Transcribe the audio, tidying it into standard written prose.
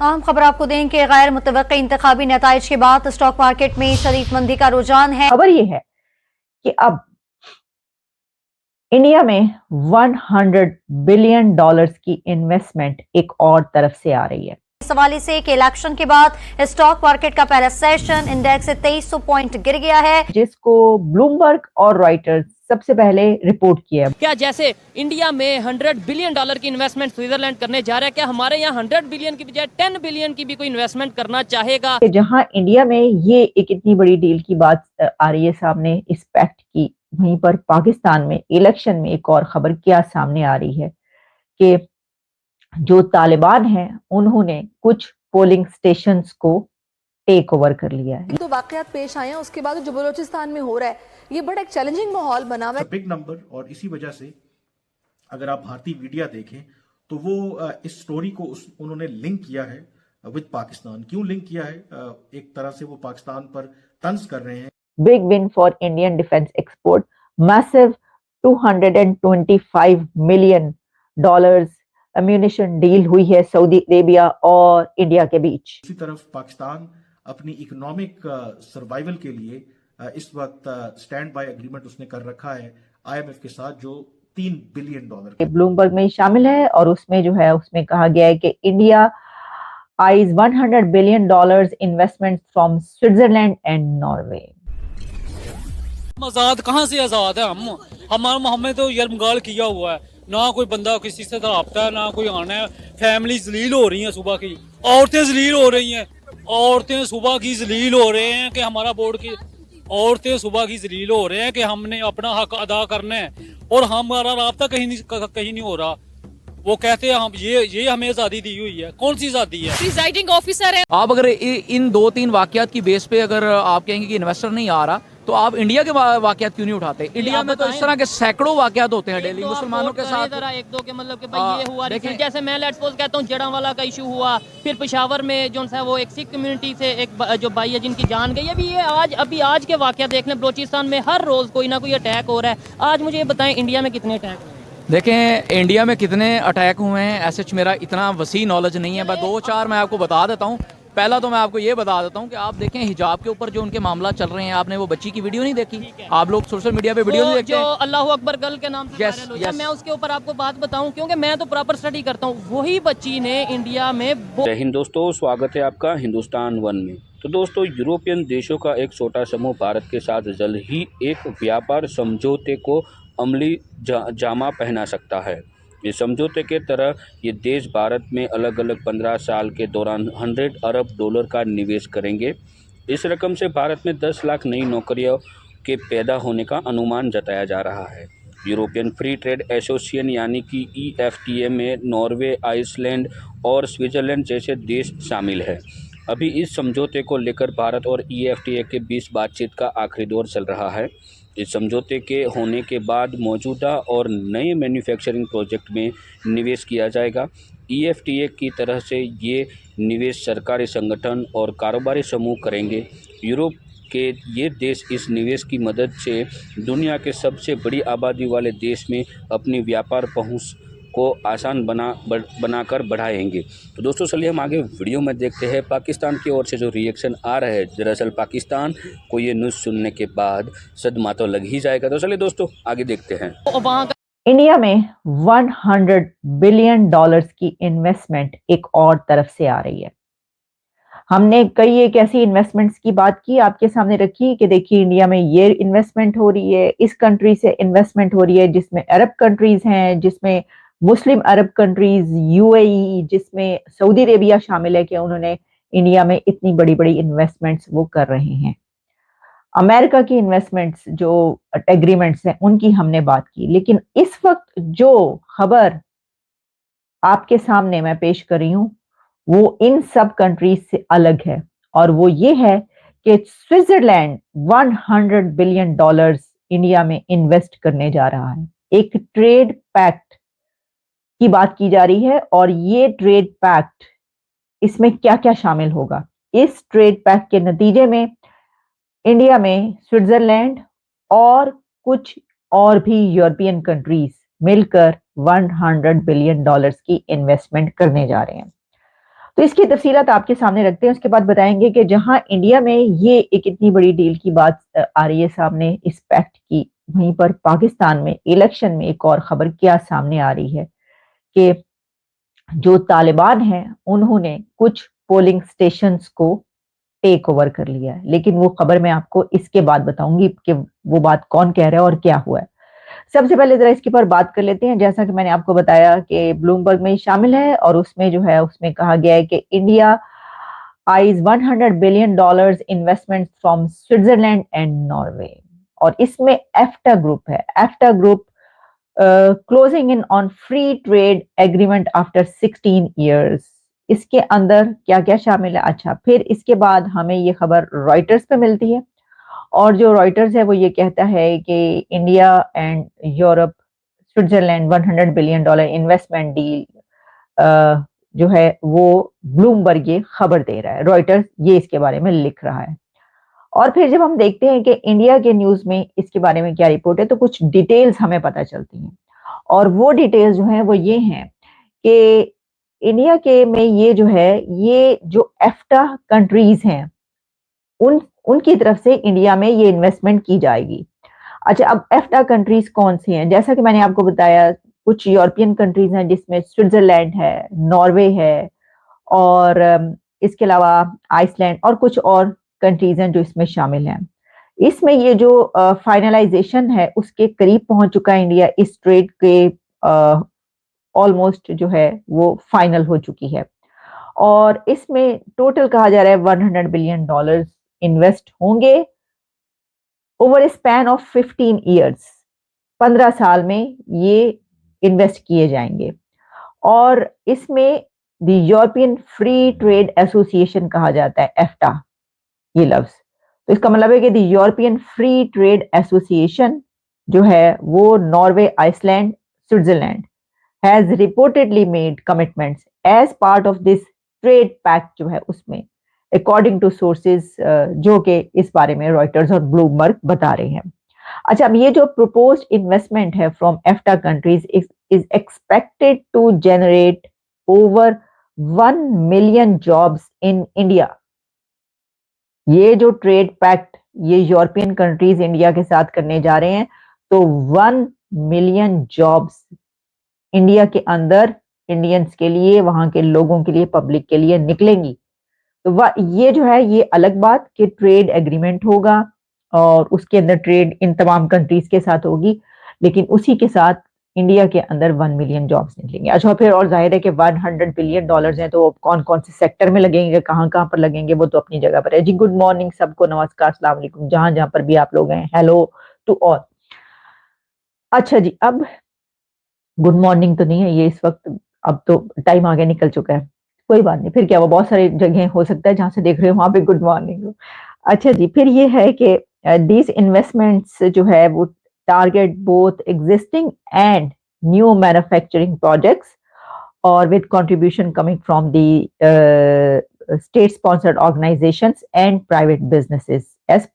अहम खबर आपको दें कि गैर मुतवक्की इंतखाबी नताइज के बाद स्टॉक मार्केट में शदीद मंदी का रुझान है। खबर यह है कि अब इंडिया में 100 बिलियन डॉलर्स की इन्वेस्टमेंट एक और तरफ से आ रही है। इस हवाले से कि इलेक्शन के बाद स्टॉक मार्केट का पहला सेशन इंडेक्स से 2300 पॉइंट गिर गया है, जिसको ब्लूमबर्ग और रॉयटर्स सबसे पहले रिपोर्ट किया। क्या जैसे इंडिया में 100 बिलियन डॉलर की इन्वेस्टमेंट स्विट्जरलैंड करने जा रहा है, क्या हमारे यहाँ 100 बिलियन की बजाय 10 बिलियन की भी कोई इन्वेस्टमेंट करना चाहेगा? जहां इंडिया में ये एक इतनी बड़ी डील की बात आ रही है सामने इस पैक्ट की, वहीं पर पाकिस्तान में इलेक्शन में एक और खबर क्या सामने आ रही है कि जो तालिबान हैं उन्होंने कुछ पोलिंग स्टेशंस को टेक ओवर कर लिया है। तो वाकयात पेश आए हैं, उसके बाद जो बलोचिस्तान में हो रहा है ये बड़ा एक चैलेंजिंग माहौल बना हुआ है। बिग नंबर, और इसी वजह से अगर आप भारतीय मीडिया देखें तो वो इस स्टोरी को उन्होंने लिंक किया है विद पाकिस्तान। क्यों लिंक किया है? एक तरह से वो पाकिस्तान पर तंज कर रहे हैं। Big win for Indian defence export, massive $225 million ammunition deal हुई है सऊदी अरेबिया और इंडिया के बीच। दूसरी तरफ पाकिस्तान अपनी इकोनॉमिक सर्वाइवल के लिए इस वक्त स्टैंड बाय एग्रीमेंट उसने कर रखा है IMF के साथ, जो $3 बिलियन ब्लूमबर्ग में शामिल है और उसमें जो है उसमें कहा गया है कि India eyes $100 billion investment from Switzerland and Norway. आजाद कहाँ से आजाद है? हमें तो यरमगाल किया हुआ है, ना कोई बंदा किसी से राब्ता है, ना कोई आना है। फैमिली जलील हो रही है, सुबह की औरतें जलील हो रही हैं, औरतें सुबह की जलील हो रहे हैं कि हमारा बोर्ड की औरतें सुबह की जलील हो रहे हैं कि हमने अपना हक अदा करना है और हमारा राब्ता कहीं नहीं हो रहा। वो कहते हैं हम ये हमें आजादी दी हुई है। कौन सी आजादी है? प्रिजाइडिंग ऑफिसर है। आप अगर इन 2-3 वाकयात की बेस पे अगर आप कहेंगे कि इन्वेस्टर नहीं आ रहा, तो आप इंडिया के वाकयात क्यों नहीं उठाते? इंडिया में तो इस तरह के सैकड़ों वाकयात होते हैं डेली मुसलमानों के साथ। एक दो के मतलब कि भाई ये हुआ, जैसे मैं लेट्स सपोज कहता हूँ जड़ांवाला का इशू हुआ, फिर पेशावर में जो है वो एक सिख कम्युनिटी से एक जो भाई है जिनकी जान गई। अभी आज के वाकया देख लें, बलोचिस्तान में हर रोज कोई ना कोई अटैक हो रहा है। आज मुझे ये बताएं इंडिया में कितने अटैक हुए? देखें इंडिया में कितने अटैक हुए हैं ऐसे मेरा इतना वसी नॉलेज नहीं है, बस 2-4 मैं आपको बता देता हूँ। पहला तो मैं आपको ये बता देता हूँ कि आप देखें हिजाब के ऊपर जो उनके मामला चल रहे हैं, आपने वो बच्ची की वीडियो नहीं देखी? आप लोग सोशल मीडिया पे वीडियो नहीं देखते? जो अल्लाह अकबर गर्ल के नाम से वायरल हुई है, मैं उसके ऊपर आपको बात बताऊं क्योंकि मैं तो प्रॉपर स्टडी करता हूं। वही बच्ची ने इंडिया में जय हिंद दोस्तों, स्वागत है आपका हिंदुस्तान वन में। तो दोस्तों, यूरोपियन देशों का एक छोटा समूह भारत के साथ जल्द ही एक व्यापार समझौते को अमली जामा पहना सकता है। इस समझौते के तरह ये देश भारत में अलग अलग 15 साल के दौरान $100 अरब का निवेश करेंगे। इस रकम से भारत में 10 लाख नई नौकरियों के पैदा होने का अनुमान जताया जा रहा है। यूरोपियन फ्री ट्रेड एसोसिएशन यानी कि EFTA में नॉर्वे, आइसलैंड और स्विट्जरलैंड जैसे देश शामिल हैं। अभी इस समझौते को लेकर भारत और EFTA के बीच बातचीत का आखिरी दौर चल रहा है। इस समझौते के होने के बाद मौजूदा और नए मैन्युफैक्चरिंग प्रोजेक्ट में निवेश किया जाएगा। EFTA की तरह से ये निवेश सरकारी संगठन और कारोबारी समूह करेंगे। यूरोप के ये देश इस निवेश की मदद से दुनिया के सबसे बड़ी आबादी वाले देश में अपनी व्यापार पहुंच को आसान बनाकर बढ़ाएंगे। तो दोस्तों चलिए हम आगे वीडियो में देखते हैं पाकिस्तान की ओर से जो रिएक्शन आ रहा है। दरअसल पाकिस्तान को ये न्यूज़ सुनने के बाद सदमा तो लग ही जाएगा। तो चलिए दोस्तों आगे देखते हैं। इंडिया में 100 बिलियन डॉलर्स की इन्वेस्टमेंट एक और तरफ से आ रही है। हमने कई एक ऐसी इन्वेस्टमेंट्स की बात की, आपके सामने रखी कि देखिए इंडिया में ये इन्वेस्टमेंट हो रही है, इस कंट्री से इन्वेस्टमेंट हो रही है, जिसमें अरब कंट्रीज हैं, जिसमें मुस्लिम अरब कंट्रीज, UAE, जिसमें सऊदी अरेबिया शामिल है कि उन्होंने इंडिया में इतनी बड़ी बड़ी इन्वेस्टमेंट्स वो कर रहे हैं। अमेरिका की इन्वेस्टमेंट्स जो एग्रीमेंट्स हैं उनकी हमने बात की, लेकिन इस वक्त जो खबर आपके सामने मैं पेश कर रही हूं वो इन सब कंट्रीज से अलग है, और वो ये है कि स्विट्जरलैंड 100 बिलियन डॉलर्स इंडिया में इन्वेस्ट करने जा रहा है। एक ट्रेड पैक्ट की बात की जा रही है, और ये ट्रेड पैक्ट, इसमें क्या क्या शामिल होगा? इस ट्रेड पैक्ट के नतीजे में इंडिया में स्विट्जरलैंड और कुछ और भी यूरोपियन कंट्रीज मिलकर 100 बिलियन डॉलर्स की इन्वेस्टमेंट करने जा रहे हैं। तो इसकी तफसीलात आपके सामने रखते हैं, उसके बाद बताएंगे कि जहां इंडिया में ये एक इतनी बड़ी डील की बात आ रही है सामने इस पैक्ट की, वहीं पर पाकिस्तान में इलेक्शन में एक और खबर क्या सामने आ रही है कि जो तालिबान हैं उन्होंने कुछ पोलिंग स्टेशंस को टेक ओवर कर लिया है। लेकिन वो खबर मैं आपको इसके बाद बताऊंगी कि वो बात कौन कह रहा है और क्या हुआ है। सबसे पहले जरा इसके ऊपर बात कर लेते हैं। जैसा कि मैंने आपको बताया कि ब्लूमबर्ग में शामिल है और उसमें जो है उसमें कहा गया है कि India eyes $100 billion investment from Switzerland and Norway, और इसमें एफ्टा ग्रुप है। EFTA group closing in on free trade agreement after 16 years. इसके अंदर क्या क्या शामिल है? अच्छा, फिर इसके बाद हमें ये खबर रॉयटर्स पे मिलती है और जो रॉयटर्स है वो ये कहता है कि India and Europe Switzerland $100 billion investment deal जो है वो ब्लूमबर्ग ये खबर दे रहा है, रॉयटर्स ये इसके बारे में लिख रहा है। और फिर जब हम देखते हैं कि इंडिया के न्यूज में इसके बारे में क्या रिपोर्ट है तो कुछ डिटेल्स हमें पता चलती हैं, और वो डिटेल्स जो है वो ये हैं कि इंडिया के में ये जो है ये जो एफ्टा कंट्रीज हैं उनकी तरफ से इंडिया में ये इन्वेस्टमेंट की जाएगी। अच्छा, अब एफ्टा कंट्रीज कौन सी हैं? जैसा कि मैंने आपको बताया कुछ यूरोपियन कंट्रीज हैं जिसमें स्विट्जरलैंड है, नॉर्वे है और इसके अलावा आइसलैंड और कुछ और कंट्रीज हैं जो इसमें शामिल हैं। इसमें ये जो फाइनलाइजेशन है उसके करीब पहुंच चुका है इंडिया, इस ट्रेड के ऑलमोस्ट जो है वो फाइनल हो चुकी है और इसमें टोटल कहा जा रहा है $100 बिलियन इन्वेस्ट होंगे over A span of 15 years. 15 साल में ये इन्वेस्ट किए जाएंगे और इसमें the European free trade association कहा जाता है, एफ्टा ये लफ्ज। तो इसका मतलब है कि the European free trade association जो है वो Norway, Iceland, Switzerland has reportedly made commitments as part of this trade pact जो है उसमें, अकॉर्डिंग टू सोर्सेज जो कि इस बारे में रॉयटर्स और ब्लूमबर्ग बता रहे हैं। अच्छा, अब ये जो प्रपोज्ड इन्वेस्टमेंट है from EFTA countries is expected to generate over 1 million jobs in India. ये जो ट्रेड पैक्ट ये यूरोपियन कंट्रीज इंडिया के साथ करने जा रहे हैं तो 1 मिलियन जॉब्स इंडिया के अंदर इंडियंस के लिए, वहां के लोगों के लिए, पब्लिक के लिए निकलेंगी। तो ये जो है ये अलग बात कि ट्रेड एग्रीमेंट होगा और उसके अंदर ट्रेड इन तमाम कंट्रीज के साथ होगी, लेकिन उसी के साथ इंडिया के अंदर 1 मिलियन जॉब्स निकलेंगे। अच्छा, फिर और जाहिर है कि $100 बिलियन हैं तो कौन कौन से सेक्टर में लगेंगे, कहाँ कहाँ पर लगेंगे, वो तो अपनी जगह पर है। जी गुड मॉर्निंग सबको, नमस्कार, अस्सलाम वालेकुम, जहां जहां पर भी आप लोग हैं, हेलो टू ऑल। अच्छा जी, अब गुड मॉर्निंग तो नहीं है ये इस वक्त, अब तो टाइम आगे निकल चुका है, कोई बात नहीं, फिर क्या, वो बहुत सारी जगह हो सकता है जहां से देख रहे हो वहां पे गुड मॉर्निंग हो। अच्छा जी, फिर ये है कि दीज इन्वेस्टमेंट्स जो है वो target both existing and new manufacturing projects और with contribution coming from the state sponsored organisations and private businesses as